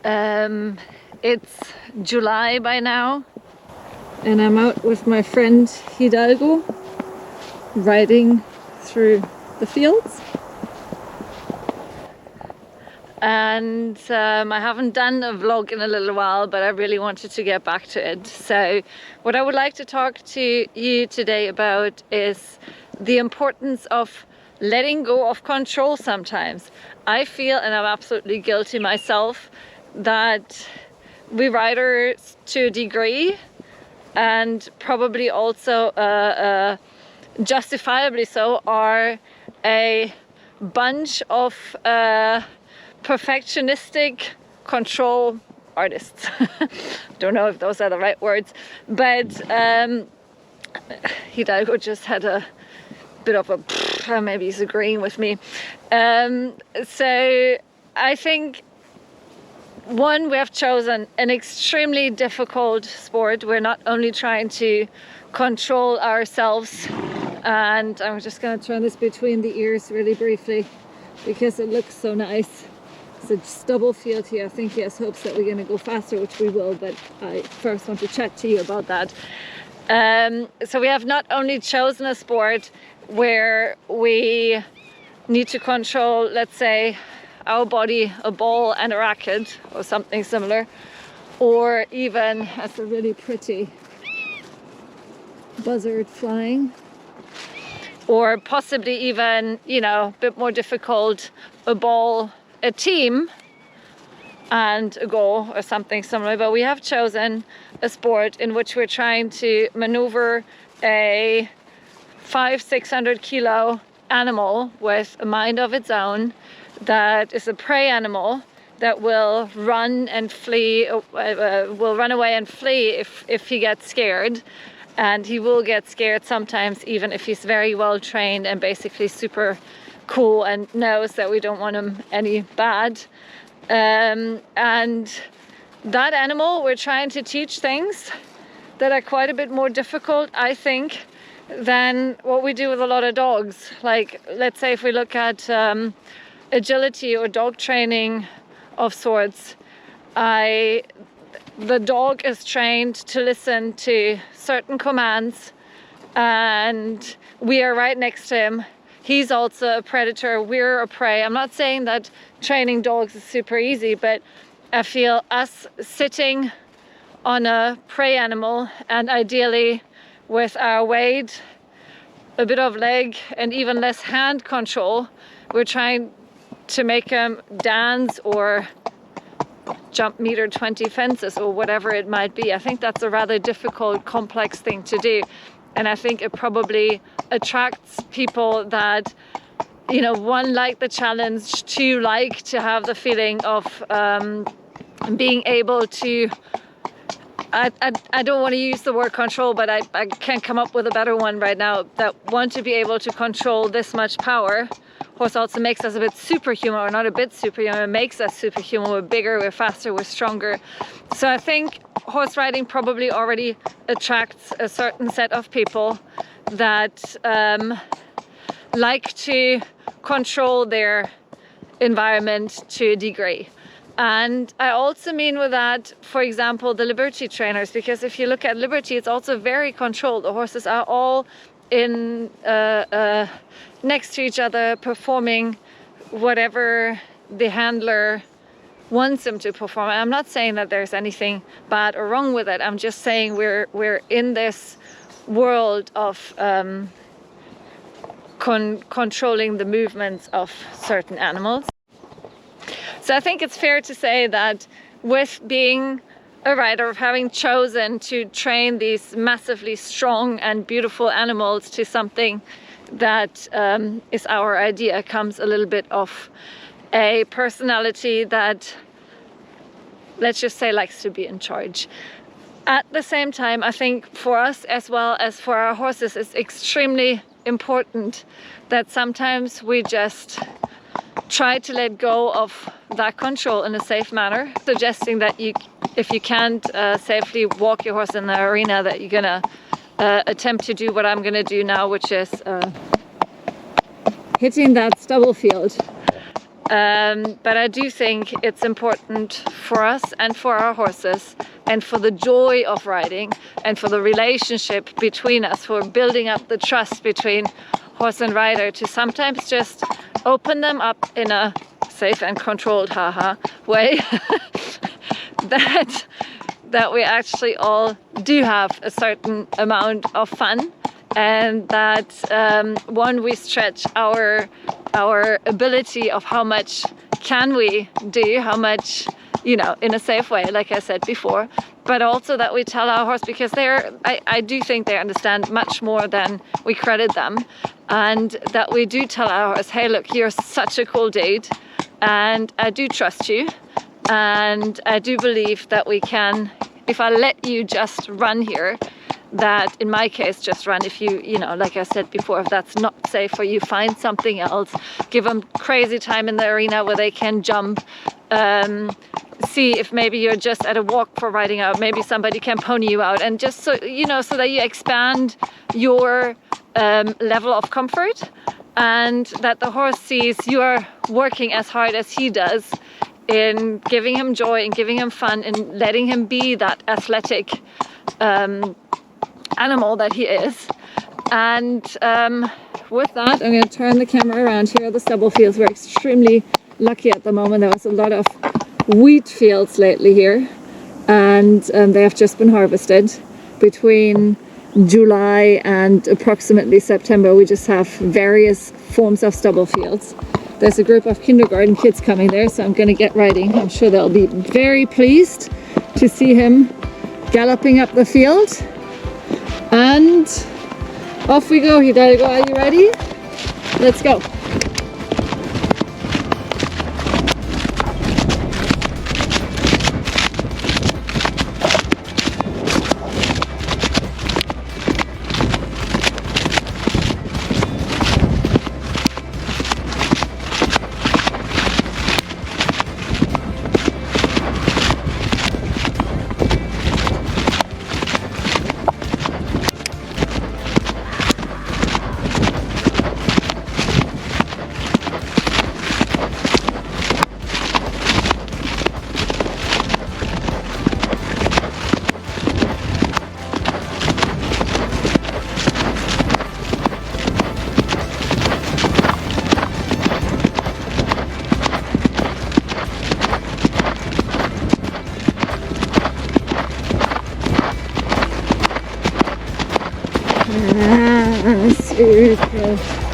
It's July by now, and I'm out with my friend Hidalgo, riding through the fields. And I haven't done a vlog in a little while, but I really wanted to get back to it. So what I would like to talk to you today about is the importance of letting go of control sometimes. I feel, and I'm absolutely guilty myself, that we riders to a degree, and probably also justifiably so, are a bunch of perfectionistic control artists. Don't know if those are the right words, but Hidalgo just had a bit of a maybe he's agreeing with me. So I think, one, we have chosen an extremely difficult sport. We're not only trying to control ourselves, and I'm just going to turn this between the ears really briefly because it looks so nice. It's a stubblefield here. I think he has hopes that we're going to go faster, which we will, but I first want to chat to you about that. So we have not only chosen a sport where we need to control, let's say, our body, a ball and a racket or something similar, or even, as a really pretty buzzard flying, or possibly even, you know, a bit more difficult, a ball, a team and a goal or something similar. But we have chosen a sport in which we're trying to maneuver a 500-600 kilo animal with a mind of its own, that is a prey animal that will run and flee, will run away and flee if he gets scared. And he will get scared sometimes, even if he's very well trained and basically super cool and knows that we don't want him any bad. And that animal, we're trying to teach things that are quite a bit more difficult, I think, than what we do with a lot of dogs. Like, let's say if we look at agility or dog training of sorts, the dog is trained to listen to certain commands, and we are right next to him. He's also a predator, we're a prey. I'm not saying that training dogs is super easy, but I feel us sitting on a prey animal, and ideally with our weight, a bit of leg and even less hand control, we're trying to make him dance or jump meter 20 fences or whatever it might be. I think that's a rather difficult, complex thing to do. And I think it probably attracts people that, you know, one, like the challenge, two, like to have the feeling of being able to, I don't want to use the word control, but I can't come up with a better one right now, that want to be able to control this much power. Horse also makes us a bit superhuman, or not a bit superhuman, it makes us superhuman. We're bigger, we're faster, we're stronger. So I think horse riding probably already attracts a certain set of people that like to control their environment to a degree. And I also mean with that, for example, the Liberty trainers, because if you look at Liberty, it's also very controlled. The horses are all in next to each other, performing whatever the handler wants them to perform. And I'm not saying that there's anything bad or wrong with it. I'm just saying we're in this world of controlling the movements of certain animals. So I think it's fair to say that with being a rider, of having chosen to train these massively strong and beautiful animals to something that is our idea, comes a little bit of a personality that, let's just say, likes to be in charge. At the same time, I think for us as well as for our horses, it's extremely important that sometimes we just try to let go of that control in a safe manner, suggesting that if you can't safely walk your horse in the arena, that you're gonna attempt to do what I'm gonna do now, which is hitting that stubble field. But I do think it's important for us and for our horses and for the joy of riding and for the relationship between us, for building up the trust between horse and rider, to sometimes just open them up in a safe and controlled way that we actually all do have a certain amount of fun, and that we stretch our ability of how much can we do, how much, you know, in a safe way, like I said before, but also that we tell our horse, because I do think they understand much more than we credit them, and that we do tell our horse, hey, look, you're such a cool dude, and I do trust you, and I do believe that we can, if I let you just run here, that in my case, just run. If you know, like I said before, if that's not safe for you, find something else. Give them crazy time in the arena where they can jump. See if maybe you're just at a walk for riding out, maybe somebody can pony you out, and just so, you know, so that you expand your level of comfort, and that the horse sees you're working as hard as he does in giving him joy and giving him fun and letting him be that athletic animal that he is. And with that, I'm going to turn the camera around. Here are the stubble fields. We're extremely lucky at the moment. There was a lot of wheat fields lately here, and they have just been harvested. Between July and approximately September, we just have various forms of stubble fields. There's a group of kindergarten kids coming there, so I'm going to get riding. I'm sure they'll be very pleased to see him galloping up the field. And off we go. You gotta go. Are you ready? Let's go. Super.